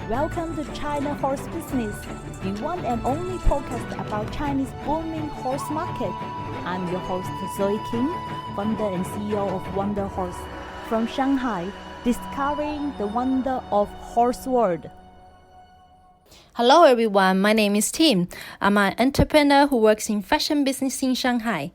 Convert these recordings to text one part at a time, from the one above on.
Welcome to China Horse Business, the one and only podcast about Chinese booming horse market. I'm your host Zoe King, founder and CEO of Wonder Horse, from Shanghai, discovering the wonder of horse world. Hello everyone, my name is Tim. I'm an entrepreneur who works in fashion business in Shanghai.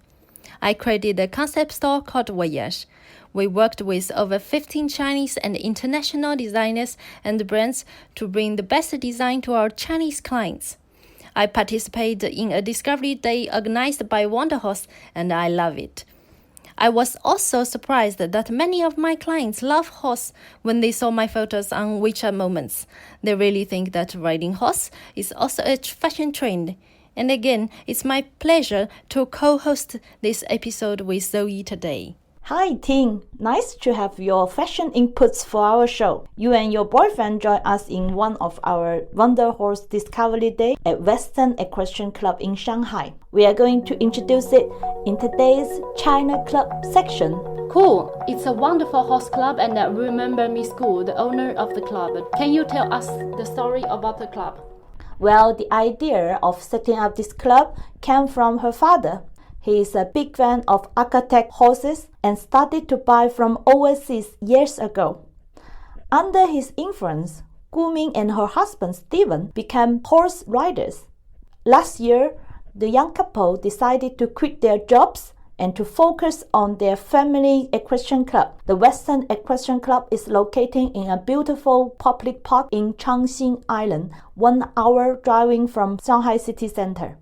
I created a concept store called Voyage. We worked with over 15 Chinese and international designers and brands to bring the best design to our Chinese clients. I participated in a discovery day organized by Wonder Horse, and I love it. I was also surprised that many of my clients love horse when they saw my photos on WeChat Moments. They really think that riding horse is also a fashion trend. And again, it's my pleasure to co-host this episode with Zoe today. Hi Tim, nice to have your fashion inputs for our show. You and your boyfriend joined us in one of our Wonder Horse Discovery Day at Westend Equestrian Club in Shanghai. We are going to introduce it in today's China Club section. Cool, it's a wonderful horse club and I remember Miss Gu, the owner of the club. Can you tell us the story about the club? Well, the idea of setting up this club came from her father. He is a big fan of archaic horses and started to buy from overseas years ago. Under his influence, Gu Ming and her husband Stephen became horse riders. Last year, the young couple decided to quit their jobs and to focus on their family equestrian club. The Westend Equestrian Club is located in a beautiful public park in Changxing Island, 1 hour driving from Shanghai city center.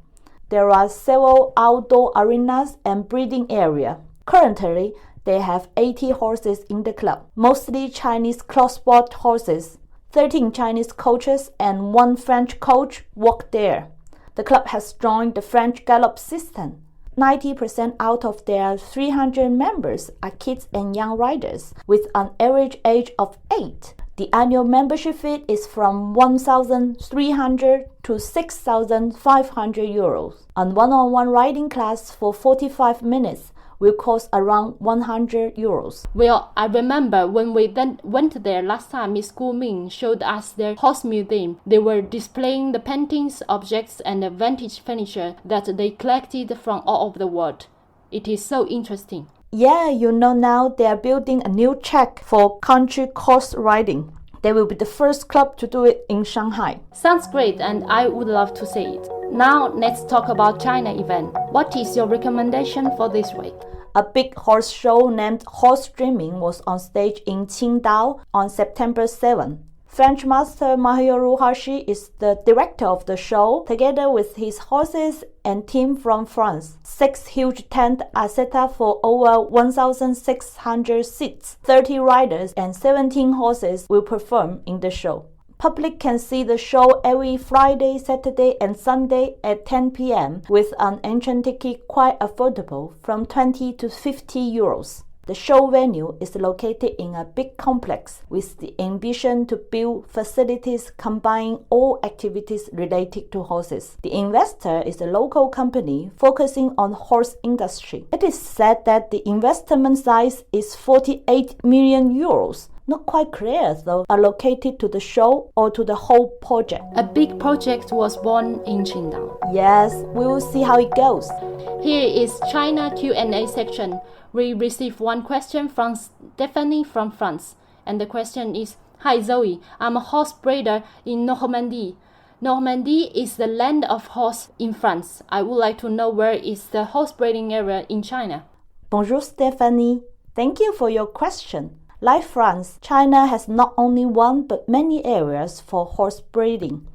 There are several outdoor arenas and breeding areas. Currently, they have 80 horses in the club, mostly Chinese cross-bred horses. 13 Chinese coaches and 1 French coach work there. The club has joined the French gallop system. 90% out of their 300 members are kids and young riders, with an average age of 8. The annual membership fee is from 1,300 to 6,500 euros. A one-on-one riding class for 45 minutes will cost around 100 euros. Well, I remember when we then went there last time, Miss Gu Ming showed us their horse museum. They were displaying the paintings, objects, and the vintage furniture that they collected from all over the world. It is so interesting. Yeah, now they are building a new track for country horse riding. They will be the first club to do it in Shanghai. Sounds great, and I would love to see it. Now, let's talk about China event. What is your recommendation for this week? A big horse show named Horse Dreaming was on stage in Qingdao on September 7. French master Luraschi is the director of the show, together with his horses and team from France. 6 huge tents are set up for over 1,600 seats. 30 riders and 17 horses will perform in the show. Public can see the show every Friday, Saturday, and Sunday at 10 p.m. with an entrance ticket quite affordable, from 20 to 50 euros. The show venue is located in a big complex with the ambition to build facilities combining all activities related to horses. The investor is a local company focusing on horse industry. It is said that the investment size is 48 million euros. Not quite clear though, allocated to the show or to the whole project. A big project was born in Qingdao. Yes, we will see how it goes. Here is China Q&A section. We received one question from Stephanie from France. And the question is, Hi Zoe, I'm a horse breeder in Normandy. Normandy is the land of horse in France. I would like to know where is the horse breeding area in China. Bonjour Stephanie. Thank you for your question. Like France, China has not only one but many areas for horse breeding.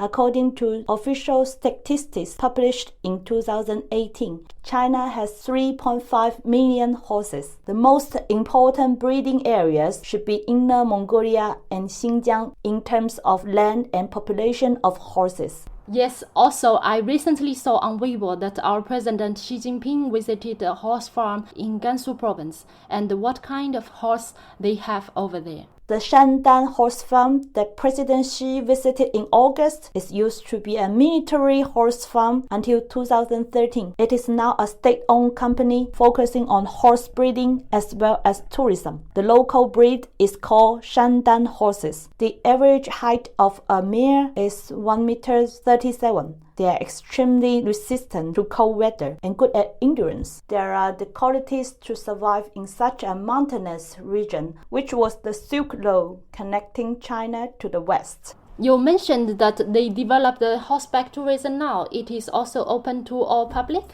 According to official statistics published in 2018, China has 3.5 million horses. The most important breeding areas should be Inner Mongolia and Xinjiang in terms of land and population of horses. Yes, also I recently saw on Weibo that our President Xi Jinping visited a horse farm in Gansu province and what kind of horse they have over there. The Shandan horse farm that President Xi visited in August is used to be a military horse farm until 2013. It is now a state-owned company focusing on horse breeding as well as tourism. The local breed is called Shandan horses. The average height of a mare is 1.37 m. They are extremely resistant to cold weather and good at endurance. There are the qualities to survive in such a mountainous region, which was the Silk Road connecting China to the west. You mentioned that they developed the horseback tourism now. It is also open to all public?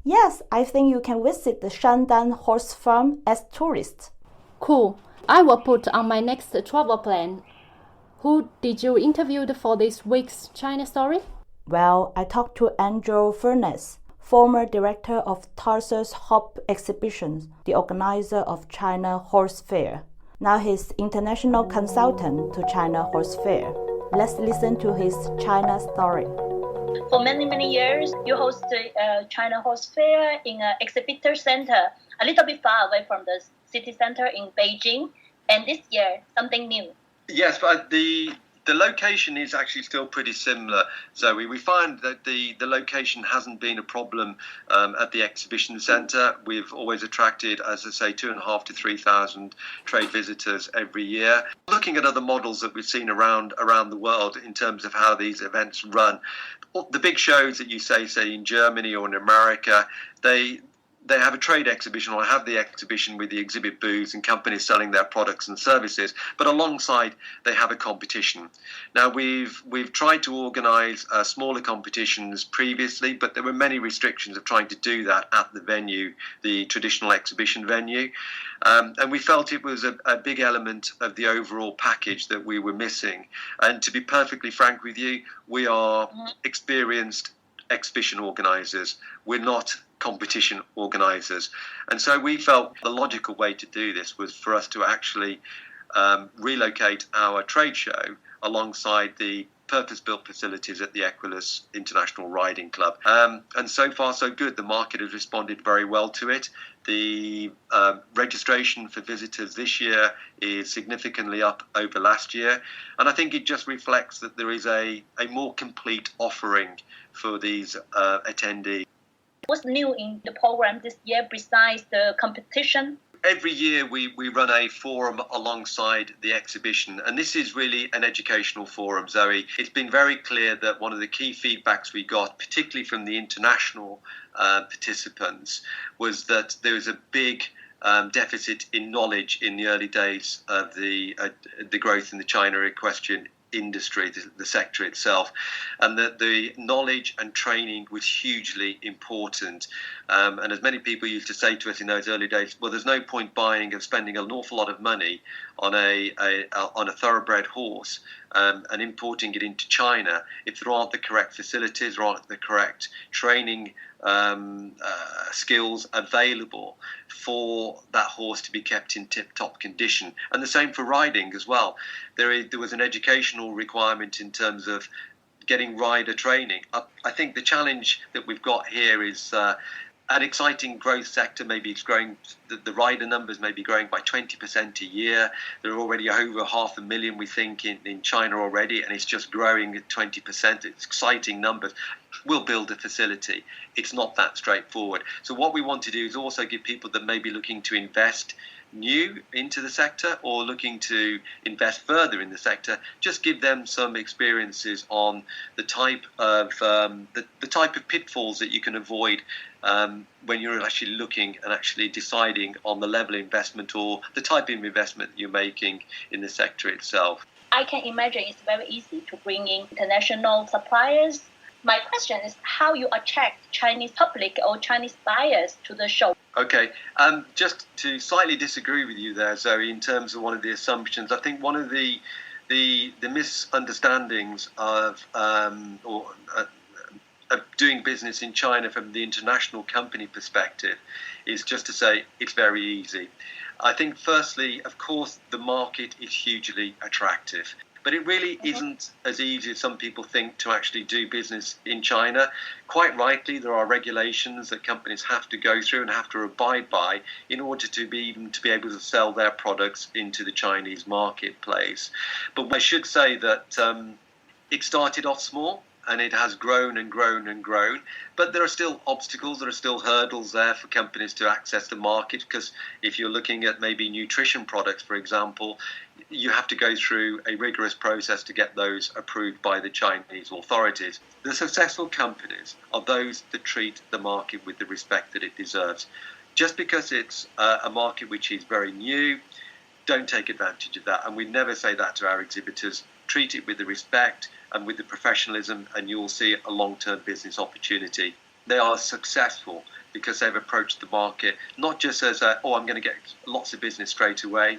Yes, I think you can visit the Shandan horse farm as tourists. Cool. I will put on my next travel plan. Who did you interview for this week's China story? Well, I talked to Andr Furness, former director of Tarsus-Hope exhibitions, the organizer of China Horse Fair. Now he's international consultant to China Horse Fair. Let's listen to his China story. For many years, you hosted China Horse Fair in an exhibitor center, a little bit far away from the city center in Beijing. And this year, something new. Yes, but the location is actually still pretty similar, Zoe. We find that the location hasn't been a problem at the exhibition centre. We've always attracted, as I say, 2,500 to 3,000 trade visitors every year. Looking at other models that we've seen around the world in terms of how these events run, the big shows that you say in Germany or in America, they have a trade exhibition or have the exhibition with the exhibit booths and companies selling their products and services, but alongside they have a competition. Now we've tried to organise smaller competitions previously, but there were many restrictions of trying to do that at the venue, the traditional exhibition venue, and we felt it was a big element of the overall package that we were missing. And to be perfectly frank with you, we are experienced exhibition organisers. We're not competition organisers. And so we felt the logical way to do this was for us to actually relocate our trade show alongside the purpose-built facilities at the Equestrian International Riding Club. And so far so good. The market has responded very well to it. The registration for visitors this year is significantly up over last year. And I think it just reflects that there is a more complete offering for these attendees. What's new in the program this year besides the competition? Every year we run a forum alongside the exhibition, and this is really an educational forum, Zoe. It's been very clear that one of the key feedbacks we got, particularly from the international participants, was that there was a big deficit in knowledge in the early days of the growth in the China equestrian industry, the sector itself, and that the knowledge and training was hugely important. And as many people used to say to us in those early days, well, there's no point buying and spending an awful lot of money on a thoroughbred horse and importing it into China if there aren't the correct facilities or aren't the correct training skills available for that horse to be kept in tip-top condition. And the same for riding as well. There was an educational requirement in terms of getting rider training. I think the challenge that we've got here is an exciting growth sector. Maybe it's growing, the rider numbers may be growing by 20% a year. There are already over 500,000, we think, in China already, and it's just growing at 20%. It's exciting numbers. We'll build a facility. It's not that straightforward. So what we want to do is also give people that may be looking to invest new into the sector or looking to invest further in the sector, just give them some experiences on the type of pitfalls that you can avoid when you're actually looking and actually deciding on the level of investment or the type of investment you're making in the sector itself. I can imagine it's very easy to bring in international suppliers. My question is how you attract Chinese public or Chinese buyers to the show. Okay, just to slightly disagree with you there, Zoe, in terms of one of the assumptions. I think one of the misunderstandings of doing business in China from the international company perspective is just to say it's very easy. I think firstly, of course, the market is hugely attractive. But But it really isn't as easy as some people think to actually do business in China. Quite rightly, there are regulations that companies have to go through and have to abide by in order to be able to sell their products into the Chinese marketplace. But I should say that it started off small, and it has grown and grown and grown. But there are still obstacles, there are still hurdles there for companies to access the market, because if you're looking at maybe nutrition products, for example, you have to go through a rigorous process to get those approved by the Chinese authorities. The successful companies are those that treat the market with the respect that it deserves. Just because it's a market which is very new, don't take advantage of that. And we never say that to our exhibitors. Treat it with the respect and with the professionalism, and you'll see a long-term business opportunity. They are successful because they've approached the market not just as I'm going to get lots of business straight away,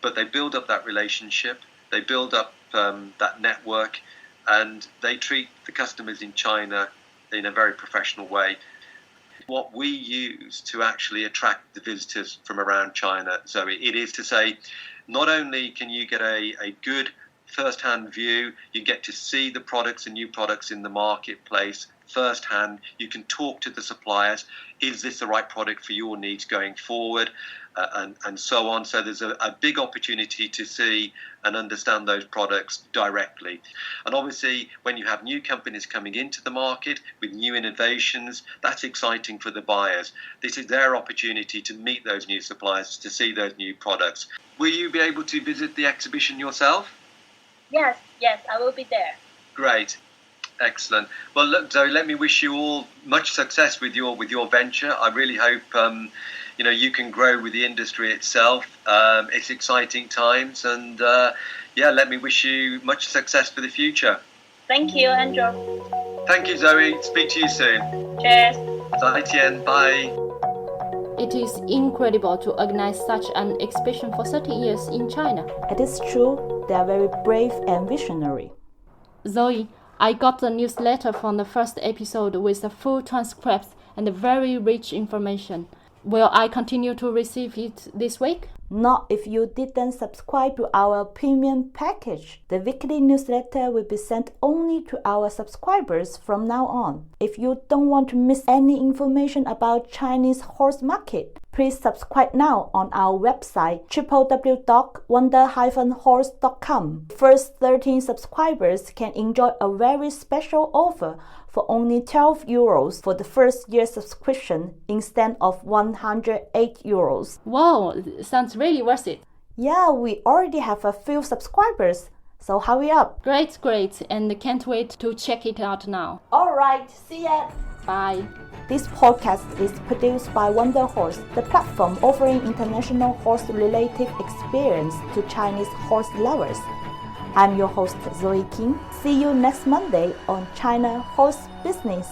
but they build up that relationship, they build up that network, and they treat the customers in China in a very professional way. What we use to actually attract the visitors from around China, Zoe, it is to say, not only can you get a good first-hand view, you get to see the products and new products in the marketplace firsthand, you can talk to the suppliers, is this the right product for your needs going forward, and so on. So there's a big opportunity to see and understand those products directly. And obviously, when you have new companies coming into the market with new innovations, that's exciting for the buyers. This is their opportunity to meet those new suppliers, to see those new products. Will you be able to visit the exhibition yourself? Yes, I will be there. Great. Excellent. Well, look, Zoe, let me wish you all much success with your venture. I really hope you can grow with the industry itself. It's exciting times, and let me wish you much success for the future. Thank you, Andr. Thank you, Zoe. Speak to you soon. Cheers. 再见. Bye. It is incredible to organize such an exhibition for 30 years in China. It is true, they are very brave and visionary. Zoe, I got the newsletter from the first episode with the full transcripts and very rich information. Will I continue to receive it this week? Not if you didn't subscribe to our premium package. The weekly newsletter will be sent only to our subscribers from now on. If you don't want to miss any information about Chinese horse market, please subscribe now on our website www.wonder-horse.com. First 13 subscribers can enjoy a very special offer for only €12 for the first year subscription instead of €108. Wow, sounds really worth it. Yeah, we already have a few subscribers, so hurry up. Great, and can't wait to check it out now. Alright, see ya. Bye. This podcast is produced by Wonder Horse, the platform offering international horse-related experience to Chinese horse lovers. I'm your host, Zoe King. See you next Monday on China Horse Business.